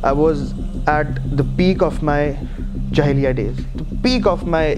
I was at the peak of my jahiliya days, the peak of my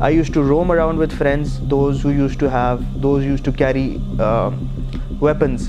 I used to roam around with friends, those who used to carry weapons.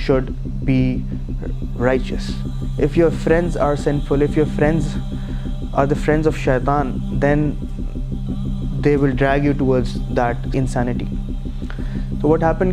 should be righteous. If your friends are sinful, if your friends are the friends of shaitan, then they will drag you towards that insanity. So what happened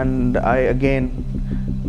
and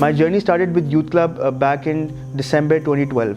My journey started with youth club back in December 2012.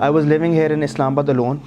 I was living here in Islamabad alone.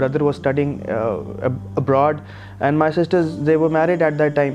brother was studying abroad and my sisters, they were married at that time.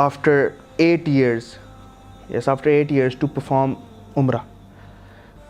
after 8 years to perform umrah.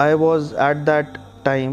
I was at that time,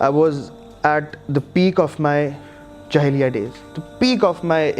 I was at the peak of my jahiliya days, the peak of my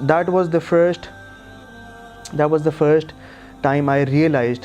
that was the first time I realized,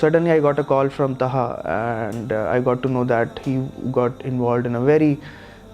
Suddenly I got a call from Taha and I got to know that he got involved in a very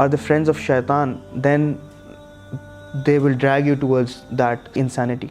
are the friends of shaitan, then they will drag you towards that insanity.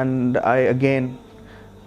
and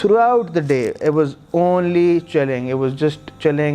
throughout the day it was only chilling, it was just chilling।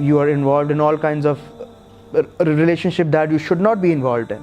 you are involved in all kinds of relationship that you should not be involved in.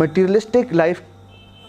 materialistic life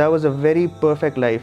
that was a very perfect life.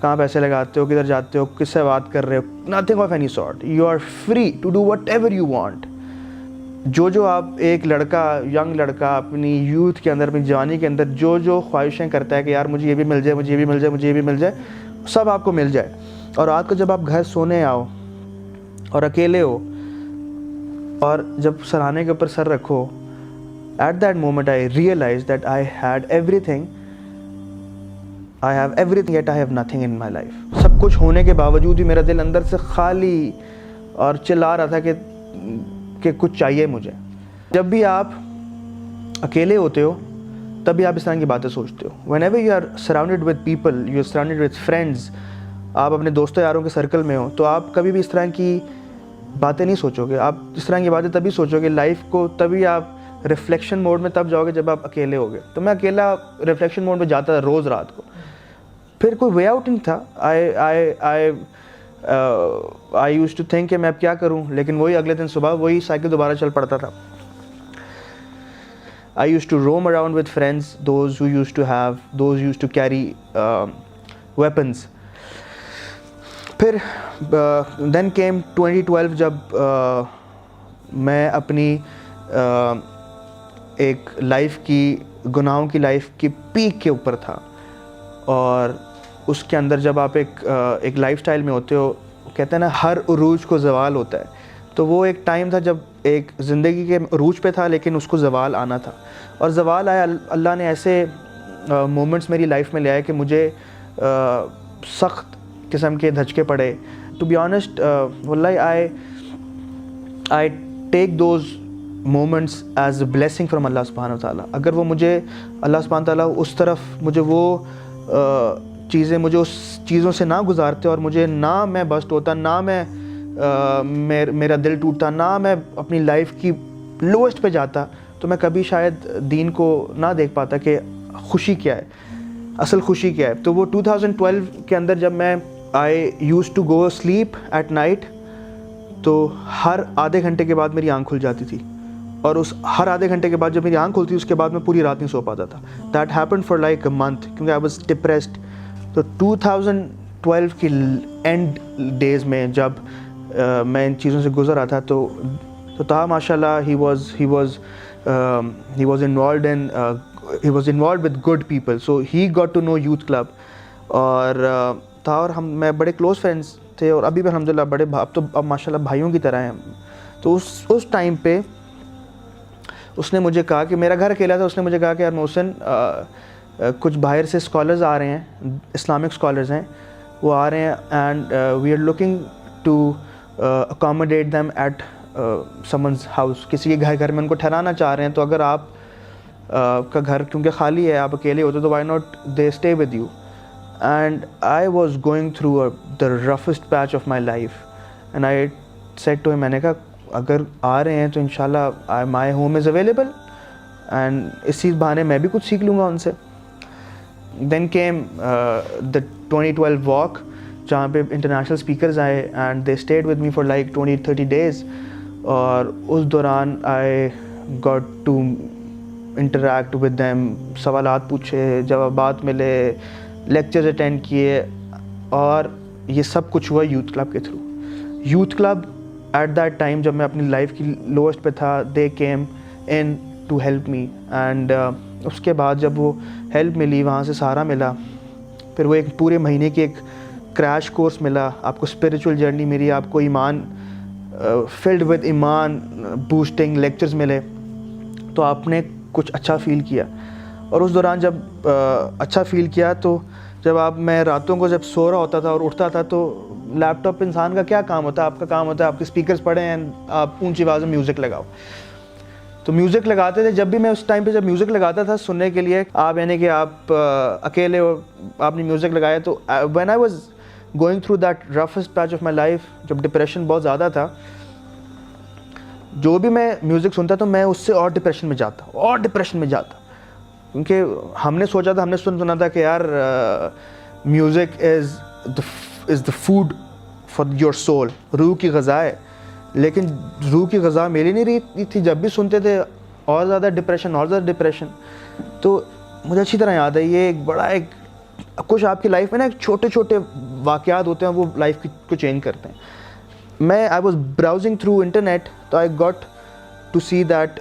کہاں پیسے لگاتے ہو, کدھر جاتے ہو, کس سے بات کر رہے ہو, nothing of any sort. You are free to do whatever you want. جو آپ ایک لڑکا, ینگ لڑکا اپنی یوتھ کے اندر, اپنی جوانی کے اندر جو خواہشیں کرتا ہے کہ یار مجھے یہ بھی مل جائے, مجھے یہ بھی مل جائے, مجھے یہ بھی مل جائے, سب آپ کو مل جائے. اور رات کو جب آپ گھر سونے آؤ اور اکیلے ہو, اور جب سراہانے کے اوپر سر رکھو, at that moment I realize that I had everything, I have everything yet I have nothing in my life. سب کچھ ہونے کے باوجود بھی میرا دل اندر سے خالی اور چلا رہا تھا کہ کچھ چاہیے مجھے. جب بھی آپ اکیلے ہوتے ہو تب بھی آپ اس طرح کی باتیں سوچتے ہو. Whenever you are surrounded with people, you are surrounded with friends, آپ اپنے دوستوں یاروں کے سرکل میں ہو, تو آپ کبھی بھی اس طرح کی باتیں نہیں سوچو گے. آپ اس طرح کی باتیں تبھی سوچو گے لائف کو, تبھی آپ ریفلیکشن موڈ میں تب جاؤ گے جب آپ اکیلے ہوگے. تو میں اکیلا ریفلیکشن موڈ میں جاتا تھا روز رات کو. پھر کوئی وے آؤٹ نہیں تھا. آئی یوز ٹو تھنک کہ میں اب کیا کروں, لیکن وہی اگلے دن صبح وہی سائیکل دوبارہ چل پڑتا تھا. I used to roam around with friends, those who used to carry weapons. پھر then came 2012 جب میں اپنی ایک لائف کی, گناہوں کی لائف کی پیک کے اوپر تھا, اور اس کے اندر جب آپ ایک لائف سٹائل میں ہوتے ہو, کہتے ہیں نا ہر عروج کو زوال ہوتا ہے. تو وہ ایک ٹائم تھا جب ایک زندگی کے عروج پہ تھا, لیکن اس کو زوال آنا تھا. اور زوال آیا, اللہ نے ایسے مومنٹس میری لائف میں لے آئے کہ مجھے سخت قسم کے دھچکے پڑے. ٹو بی آنیسٹ واللہ I take those moments as a blessing from Allah سبحانہ و تعالیٰ. اگر وہ مجھے اللہ سبحانہ و تعالیٰ اس طرف مجھے وہ چیزیں مجھے اس چیزوں سے نہ گزارتے, اور مجھے نہ میں بسٹ ہوتا, نہ میں میرا دل ٹوٹتا, نہ میں اپنی لائف کی لوسٹ پہ جاتا, تو میں کبھی شاید دین کو نہ دیکھ پاتا کہ خوشی کیا ہے, اصل خوشی کیا ہے. تو وہ 2012 کے اندر جب میں I use to go sleep at night, تو ہر آدھے گھنٹے کے بعد میری آنکھ کھل جاتی تھی, اور اس ہر آدھے گھنٹے کے بعد جب میری آنکھ کھلتی اس کے بعد میں پوری رات نہیں سو پاتا تھا. That happened for like a month, کیونکہ آئی واز ڈپریسڈ. تو 2012 کی اینڈ ڈیز میں جب میں ان چیزوں سے گزر رہا تھا, تو تھا ماشاء اللہ he was involved with good people, so he got to know youth club, اور تھا, اور میں بڑے کلوز فرینڈس تھے, اور ابھی بھی الحمدللہ بڑے, اب ماشاء اللہ بھائیوں کی طرح ہیں. تو اس ٹائم پہ اس نے مجھے کہا کہ میرا گھر اکیلا تھا, اس نے مجھے کہا کہ یار محسن, کچھ باہر سے اسکالرز آ رہے ہیں, اسلامک اسکالرز ہیں, وہ آ رہے ہیں, and we are looking to accommodate them at someone's house. کسی کے گھر میں ان کو ٹھہرانا چاہ رہے ہیں, تو اگر آپ کا گھر کیونکہ خالی ہے, آپ اکیلے ہوتے, تو why not they stay with you. And I was going through the roughest patch of my life, and I said to him, میں نے کہا اگر آ رہے ہیں تو انشاءاللہ my home is available, and اسی بہانے میں بھی کچھ سیکھ لوں گا ان سے. دین کیم دا 2012 واک, جہاں پہ انٹرنیشنل اسپیکرز آئے, and they stayed with me for like 20-30 days, اور اس دوران I got to interact with them, سوالات پوچھے, جوابات ملے, لیکچرز اٹینڈ کیے, اور یہ سب کچھ ہوا یوتھ کلب کے through. Youth club at that time جب میں اپنی لائف کی لوسٹ پہ تھا, they came in to help me, and اس کے بعد جب وہ ہیلپ ملی, وہاں سے سہارا ملا, پھر وہ ایک پورے مہینے کی ایک کریش کورس ملا آپ کو, اسپریچول جرنی میری, آپ کو ایمان فلڈ ود ایمان بوسٹنگ لیکچرز ملے, تو آپ نے کچھ اچھا فیل کیا. اور اس دوران جب اچھا فیل کیا, تو جب میں راتوں کو جب سو رہا ہوتا تھا اور اٹھتا تھا, تو لیپ ٹاپ انسان کا کیا کام ہوتا ہے, آپ کا کام ہوتا ہے آپ کے اسپیکرز پڑھیں, اینڈ آپ اونچی آواز میں میوزک لگاؤ. تو میوزک لگاتے تھے, جب بھی میں اس ٹائم پہ جب میوزک لگاتا تھا سننے کے لیے, آپ یعنی کہ آپ اکیلے ہو, آپ نے میوزک لگایا, تو when I was going through that roughest patch of my life, جب ڈپریشن بہت زیادہ تھا, جو بھی میں میوزک سنتا تو میں اس سے اور ڈپریشن میں جاتا, کیونکہ ہم نے سوچا تھا, ہم نے سنا تھا کہ یار music is the food for your soul, روح کی غذا ہے, لیکن روح کی غذا میری نہیں رہی تھی. جب بھی سنتے تھے اور زیادہ ڈپریشن. تو مجھے اچھی طرح یاد ہے, یہ ایک بڑا ایک کچھ آپ کی لائف میں نا چھوٹے چھوٹے واقعات ہوتے ہیں وہ لائف کو چینج کرتے ہیں. میں I was browsing through internet, تو I got to see that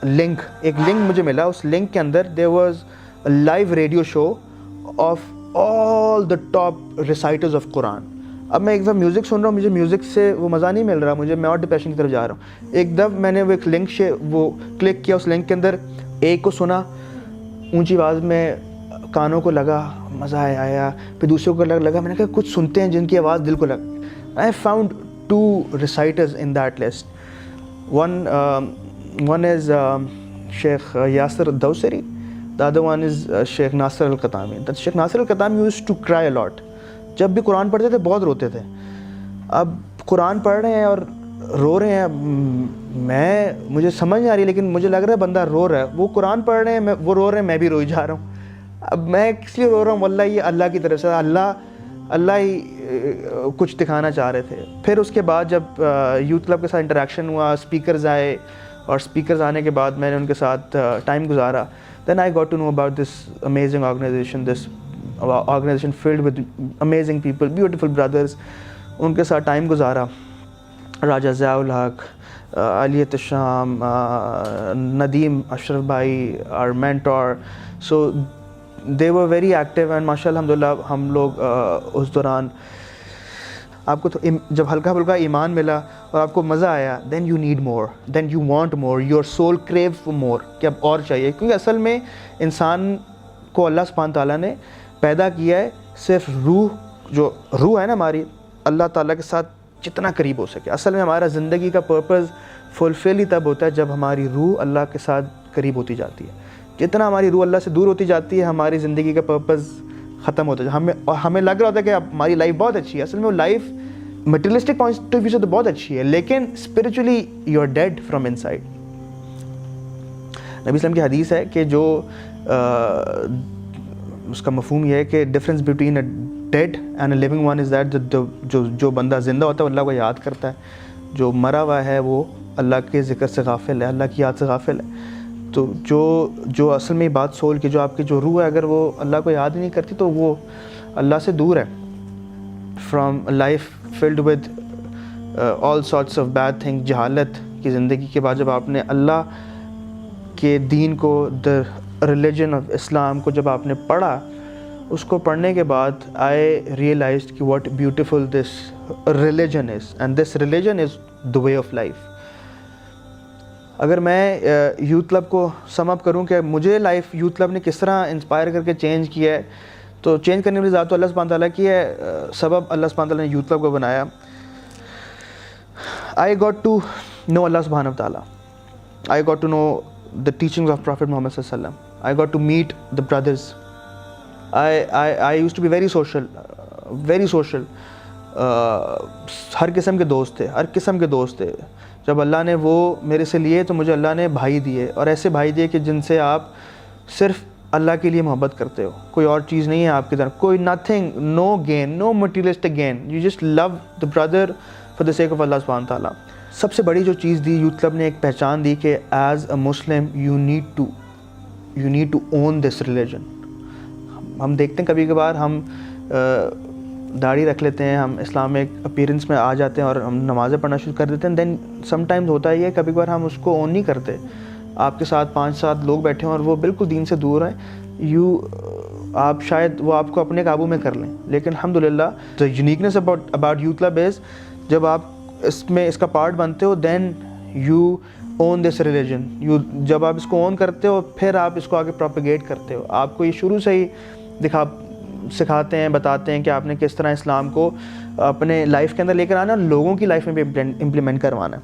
link, ایک لنک مجھے ملا. اس لنک کے اندر there was live radio show of all the top reciters of Quran. اب میں ایک دفعہ میوزک سن رہا ہوں, مجھے میوزک سے وہ مزہ نہیں مل رہا, میں اور ڈپریشن کی طرف جا رہا ہوں. ایک دفعہ میں نے وہ ایک لنک وہ کلک کیا, اس لنک کے اندر ایک کو سنا اونچی آواز میں, کانوں کو لگا, مزہ آیا. پھر دوسرے کو لگا, میں نے کہا کچھ سنتے ہیں جن کی آواز دل کو لگ. I found 2 reciters in that list. One is Sheikh Yasir Dawsari, the other one is Sheikh Nasir al-Qatami. That Sheikh Nasir al-Qatami used to cry a lot. جب بھی قرآن پڑھتے تھے بہت روتے تھے. اب قرآن پڑھ رہے ہیں اور رو رہے ہیں, مجھے سمجھ نہیں آ رہی, لیکن مجھے لگ رہا ہے بندہ رو رہا ہے. وہ قرآن پڑھ رہے ہیں, وہ رو رہے ہیں, میں بھی روئی جا رہا ہوں. اب میں کس لیے رو رہا ہوں؟ واللہ یہ اللہ کی طرف سے, اللہ ہی کچھ دکھانا چاہ رہے تھے. پھر اس کے بعد جب یوتھ کلب کے ساتھ انٹریکشن ہوا, اسپیکرز آئے, اور اسپیکرز آنے کے بعد میں نے ان کے ساتھ ٹائم گزارا. Then I got to know about this amazing organization, this organization filled with amazing people, beautiful brothers. ان کے ساتھ ٹائم گزارا. راجہ ضیاء الحق, علیت الشام, ندیم اشرف بھائی, our mentor. So they were very active and ماشاء اللہ الحمدللہ ہم لوگ اس دوران, آپ کو تو جب ہلکا پھلکا ایمان ملا اور آپ کو مزہ آیا, then you need more, then you want more, your soul craves for more, کہ اب اور چاہیے. کیونکہ اصل میں انسان کو اللہ سبحانہ تعالیٰ نے پیدا کیا ہے صرف جو روح ہے نا ہماری, اللہ تعالیٰ کے ساتھ جتنا قریب ہو سکے. اصل میں ہمارا زندگی کا پرپز فلفل ہی تب ہوتا ہے جب ہماری روح اللہ کے ساتھ قریب ہوتی جاتی ہے. جتنا ہماری روح اللہ سے دور ہوتی جاتی ہے, ہماری زندگی کا پرپز ختم ہوتا ہے. ہمیں لگ رہا ہوتا ہے کہ اب ہماری لائف بہت اچھی ہے. اصل میں وہ life materialistic point of view سے تو بہت اچھی ہے, لیکن spiritually you are dead from inside. نبی اسلام کی حدیث ہے کہ جو اس کا مفہوم یہ ہے کہ difference between a dead and a living one is that, جو بندہ زندہ ہوتا ہے وہ اللہ کو یاد کرتا ہے, جو مرا ہوا ہے وہ اللہ کے ذکر سے غافل ہے, اللہ کی یاد سے غافل ہے. تو جو اصل میں بات سول کی, جو آپ کی جو روح ہے, اگر وہ اللہ کو یاد ہی نہیں کرتی تو وہ اللہ سے دور ہے. From life filled with all sorts of bad thing, جہالت کی زندگی کے بعد جب آپ نے اللہ کے دین کو, دا ریلیجن آف اسلام کو جب آپ نے پڑھا, اس کو پڑھنے کے بعد آئی ریئلائزڈ کہ what beautiful this religion is, and this religion is the way of life. اگر میں یوتھ کلب کو سم اپ کروں کہ مجھے لائف یوتھ کلب نے کس طرح انسپائر کر کے چینج کیا ہے, تو چینج کرنے والی ذات تو اللہ سبحانہ تعالیٰ کی ہے, سبب اللہ سبحانہ تعالیٰ نے یوتھ کلب کو بنایا. آئی گاٹ ٹو نو اللہ سبحانہ تعالیٰ, I got to know the teachings of Prophet Muhammad sallallahu alaihi wasallam. I got to meet the brothers. I used to be very social, very social. ہر قسم کے دوست تھے, ہر قسم کے دوست تھے. جب اللہ نے وہ میرے سے لیے تو مجھے اللہ نے بھائی دیے, اور ایسے بھائی دیے کہ جن سے آپ صرف اللہ کے لیے محبت کرتے ہو, کوئی اور چیز نہیں ہے آپ کی طرف, کوئی nothing, no gain, no materialistic gain. You just love the brother for the sake of Allah subhanahu wa ta'ala. سب سے بڑی جو چیز دی یوتھ کلب نے, ایک پہچان دی کہ as a Muslim you need to own this religion. ہم دیکھتے ہیں کبھی کبھار ہم داڑھی رکھ لیتے ہیں, ہم اسلامک اپیرنس میں آ جاتے ہیں اور ہم نمازیں پڑھنا شروع کر دیتے ہیں. دین سم ٹائمز ہوتا ہی ہے کبھی کبھار ہم اس کو اون نہیں کرتے. آپ کے ساتھ 5-7 لوگ بیٹھے ہیں اور وہ بالکل دین سے دور ہیں, آپ شاید وہ آپ کو اپنے قابو میں کر لیں. لیکن الحمدللہ the uniqueness about youth club is, جب آپ اس کا پارٹ بنتے ہو, then you own this religion. جب آپ اس کو اون کرتے ہو پھر آپ اس کو آگے پروپیگیٹ کرتے ہو. آپ کو یہ شروع سے ہی سکھاتے ہیں, بتاتے ہیں کہ آپ نے کس طرح اسلام کو اپنے لائف کے اندر لے کر آنا, لوگوں کی لائف میں بھی امپلیمنٹ کروانا.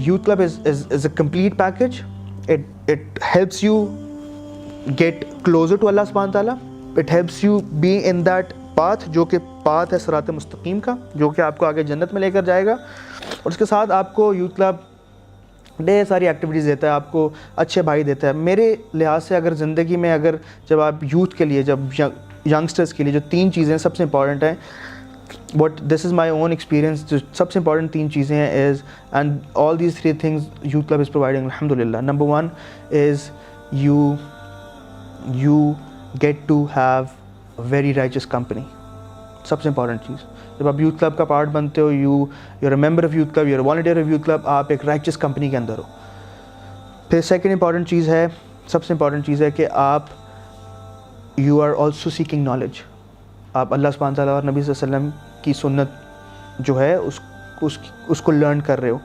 Youth club is a complete package. It helps you get closer to Allah سبحانہ تعالیٰ. It helps you be in that path, جو کہ پاتھ ہے صراط مستقیم کا, جو کہ آپ کو آگے جنت میں لے کر جائے گا. اور اس کے ساتھ آپ کو یوتھ کلب ڈھیر ساری ایکٹیویٹیز دیتا ہے, آپ کو اچھے بھائی دیتا ہے. میرے لحاظ سے اگر زندگی میں جب آپ یوتھ کے لیے, جب ینگسٹرز کے لیے جو 3 چیزیں سب سے امپورٹنٹ ہیں, دس از مائی اون ایکسپیرینس, جو سب سے امپورٹنٹ 3 چیزیں ہیں is, and all these 3 things youth club is providing الحمدللہ. Number 1 is you get to have a very righteous company. سب سے امپورٹنٹ چیز جب آپ یوتھ کلب کا پارٹ بنتے ہو, you are a member of youth club, you are a volunteer of youth club, آپ ایک رائچس کمپنی کے اندر ہو. پھر سیکنڈ امپورٹنٹ چیز ہے, سب سے امپورٹنٹ چیز ہے کہ آپ you are also seeking knowledge. آپ اللہ سبحانہ تعالیٰ اور نبی صلی اللہ علیہ وسلم کی سنت جو ہے اس کو لرن کر رہے ہو.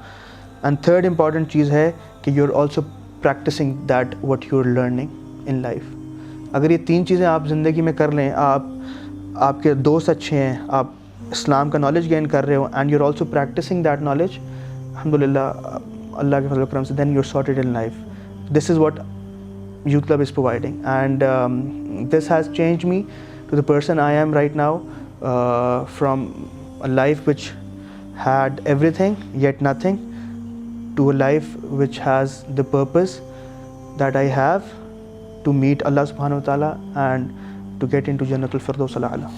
اینڈ تھرڈ امپورٹنٹ چیز ہے کہ you are also practising that what you are learning in life. اگر یہ تین چیزیں آپ زندگی میں کر لیں, آپ کے دوست اچھے ہیں, آپ اسلام کا نالج گین کر رہے ہو, and you are also practising that knowledge, الحمدللہ اللہ کے فضل و کرم سے, then you are sorted in life. This is what youth club is providing, and this has changed me to the person I am right now, from a life which had everything yet nothing to a life which has the purpose that I have to meet Allah subhanahu wa ta'ala and to get into Jannatul Firdaus al-A'la.